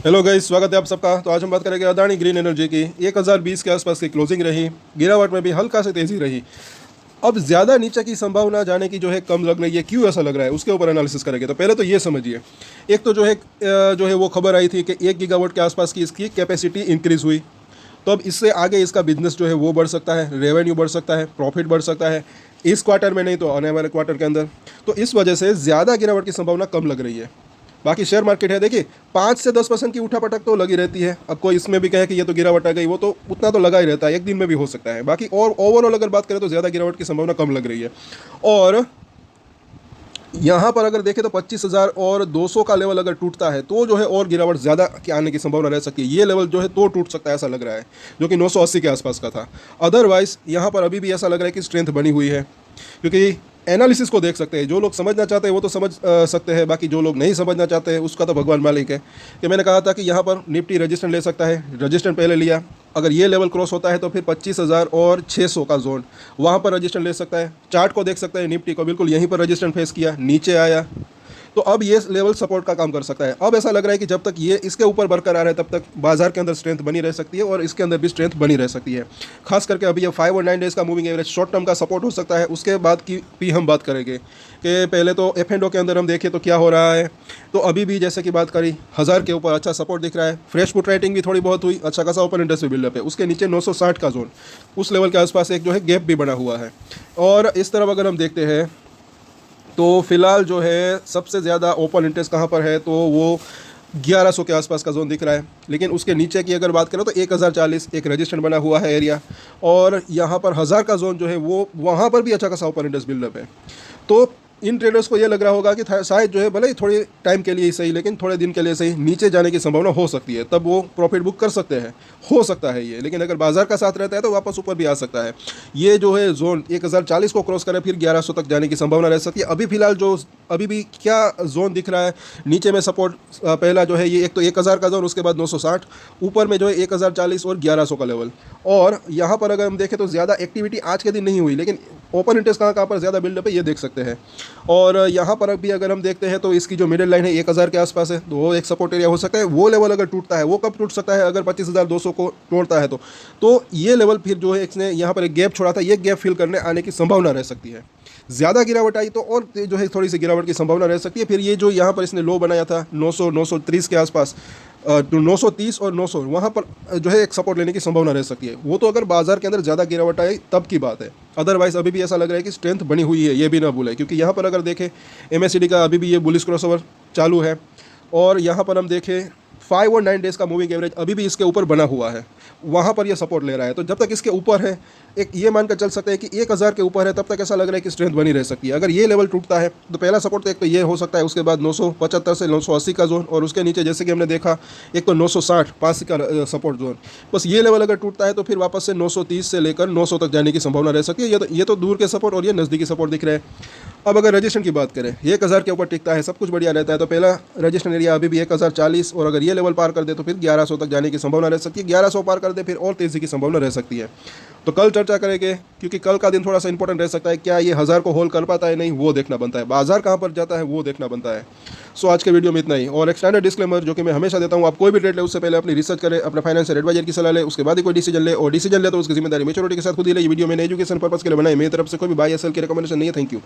Hello guys, स्वागत है आप सबका। तो आज हम बात करेंगे अदानी ग्रीन एनर्जी की। 1020 के आसपास की क्लोजिंग रही, गिरावट में भी हल्का से तेज़ी रही। अब ज़्यादा नीचे की संभावना जाने की जो है कम लग रही है। क्यों ऐसा लग रहा है, उसके ऊपर एनालिसिस करेंगे। तो पहले तो ये समझिए, एक तो जो है वो खबर आई थी कि 1 गीगावाट के आसपास की इसकी कैपेसिटी इंक्रीज़ हुई। तो अब इससे आगे इसका बिजनेस जो है वो बढ़ सकता है, रेवेन्यू बढ़ सकता है, प्रॉफिट बढ़ सकता है, इस क्वार्टर में नहीं तो आने वाले क्वार्टर के अंदर। तो इस वजह से ज़्यादा गिरावट की संभावना कम लग रही है। बाकी शेयर मार्केट है, देखिए 5 से 10% की उठापटक तो लगी रहती है। अब कोई इसमें भी कहे कि ये तो गिरावट आ गई, वो तो उतना तो लगा ही रहता है, एक दिन में भी हो सकता है। बाकी और ओवरऑल अगर बात करें तो ज़्यादा गिरावट की संभावना कम लग रही है। और यहाँ पर अगर देखें तो 25,200 का लेवल अगर टूटता है तो जो है और गिरावट ज़्यादा के आने की संभावना रह सकती है। ये लेवल जो है तो टूट सकता है, ऐसा लग रहा है, जो कि 980 के आसपास का था। अदरवाइज़ यहाँ पर अभी भी ऐसा लग रहा है कि स्ट्रेंथ बनी हुई है, क्योंकि एनालिसिस को देख सकते हैं। जो लोग समझना चाहते हैं वो तो समझ सकते हैं, बाकी जो लोग नहीं समझना चाहते हैं उसका तो भगवान मालिक है। कि मैंने कहा था कि यहाँ पर निफ्टी रजिस्टेंस ले सकता है, रजिस्टेंस पहले लिया। अगर ये लेवल क्रॉस होता है तो फिर 25,600 का जोन वहाँ पर रजिस्टेंस ले सकता है। चार्ट को देख सकते हैं, निफ्टी को बिल्कुल यहीं पर रजिस्टेंस फेस किया, नीचे आया, तो अब ये लेवल सपोर्ट का काम कर सकता है। अब ऐसा लग रहा है कि जब तक ये इसके ऊपर बरकरार है तब तक बाजार के अंदर स्ट्रेंथ बनी रह सकती है और इसके अंदर भी स्ट्रेंथ बनी रह सकती है। खास करके अभी ये 5 और 9 डेज़ का मूविंग एवरेज शॉर्ट टर्म का सपोर्ट हो सकता है। उसके बाद की भी हम बात करेंगे कि पहले तो F&O के अंदर हम देखें तो क्या हो रहा है। तो अभी भी जैसे कि बात करी, 1000 के ऊपर अच्छा सपोर्ट दिख रहा है। फ्रेश पुट राइटिंग भी थोड़ी बहुत हुई, अच्छा खासा ओपन इंटरेस्ट भी बिल्डअप है। उसके नीचे 960 का जोन, उस लेवल के आसपास एक जो है गैप भी बना हुआ है। और इस तरफ अगर हम देखते हैं तो फिलहाल जो है सबसे ज़्यादा ओपन इंटरेस्ट कहाँ पर है, तो वो 1100 के आसपास का जोन दिख रहा है। लेकिन उसके नीचे की अगर बात करें तो 1040 एक रजिस्टेंस बना हुआ है एरिया, और यहाँ पर 1000 का जोन जो है वो वहाँ पर भी अच्छा खासा ओपन इंटरेस्ट बिल्डअप है। तो इन ट्रेडर्स को ये लग रहा होगा कि शायद जो है भले ही थोड़ी टाइम के लिए ही सही, लेकिन थोड़े दिन के लिए सही नीचे जाने की संभावना हो सकती है, तब वो प्रॉफिट बुक कर सकते हैं, हो सकता है ये। लेकिन अगर बाजार का साथ रहता है तो वापस ऊपर भी आ सकता है। ये जो है जोन 1040 को क्रॉस करे फिर 1100 तक जाने की संभावना रह सकती है। अभी फिलहाल जो अभी भी क्या जोन दिख रहा है, नीचे में सपोर्ट पहला जो है ये एक तो 1000 का जोन, उसके बाद 960, ऊपर में जो है 1040 और 1100 का लेवल। और यहाँ पर अगर हम देखें तो ज़्यादा एक्टिविटी आज के दिन नहीं हुई, लेकिन ओपन इंटरेस्ट कहाँ पर ज़्यादा बिल्डअप है ये देख सकते हैं। और यहाँ पर भी अगर हम देखते हैं तो इसकी जो मिडिल लाइन है 1000 के आसपास है, तो वो एक सपोर्ट एरिया हो सकता है। वो लेवल अगर टूटता है, वो कब टूट सकता है, अगर 25,200 को तोड़ता है तो ये लेवल फिर जो है इसने यहाँ पर एक गैप छोड़ा था, ये गैप फिल करने आने की संभावना रह सकती है। ज़्यादा गिरावट आई तो और जो है थोड़ी सी गिरावट की संभावना रह सकती है। फिर ये जो यहाँ पर इसने लो बनाया था 930 के आसपास, 930 और 900 वहाँ पर जो है एक सपोर्ट लेने की संभावना रह सकती है। वो तो अगर बाजार के अंदर ज़्यादा गिरावट आए तब की बात है। अदरवाइज़ अभी भी ऐसा लग रहा है कि स्ट्रेंथ बनी हुई है, ये भी ना भूलें। क्योंकि यहाँ पर अगर देखें MACD का अभी भी ये बुलिश क्रॉसओवर चालू है, और यहाँ पर हम देखें 5 और 9 डेज़ का मूविंग एवरेज अभी भी इसके ऊपर बना हुआ है, वहाँ पर ये सपोर्ट ले रहा है। तो जब तक इसके ऊपर है, एक ये मानकर चल सकते हैं कि 1000 के ऊपर है, तब तक ऐसा लग रहा है कि स्ट्रेंथ बनी रह सकती है। अगर ये लेवल टूटता है तो पहला सपोर्ट तो एक तो ये हो सकता है, उसके बाद 975 से 980 का जोन, और उसके नीचे जैसे कि हमने देखा एक तो 960 5 का सपोर्ट जोन। बस ये लेवल अगर टूटता है तो फिर वापस से 930 से लेकर 900 तक जाने की संभावना रह सकती है। ये तो दूर के सपोर्ट और ये नज़दीकी सपोर्ट दिख रहे हैं। अब अगर रजिस्ट्रेशन की बात करें, 1000 के ऊपर टिकता है, सब कुछ बढ़िया रहता है, तो पहला रजिस्ट्रेशन एरिया अभी भी 1040, और अगर ये लेवल पार कर दे तो फिर 1100 तक जाने की संभावना रह सकती है। 1100 पार कर दे फिर और तेज़ी की संभावना रह सकती है। तो कल चर्चा करेंगे, क्योंकि कल का दिन थोड़ा सा इंपॉर्टेंट रह सकता है। क्या ये 1000 को होल्ड कर पाता है, नहीं वो देखना बनता है। बाजार कहाँ पर जाता है वो देखना बनता है। सो आज के वीडियो में इतना ही। और एक स्टैंडर्ड डिस्क्लेमर जो कि मैं हमेशा देता हूँ, आप कोई भी ट्रेड ले उससे पहले अपनी रिसर्च करें, अपने फाइनेंशियल एडवाइजर की सलाह ले, उसके बाद ही कोई डिसीजन ले। और डिसीजन ले तो उसकी जिम्मेदारी मेच्योरिटी के साथ खुद ही ले। ये वीडियो मैंने एजुकेशन पर्पस के लिए बनाई, मेरी तरफ से कोई भी बाय या सेल की रिकमेंडेशन नहीं है। Thank you.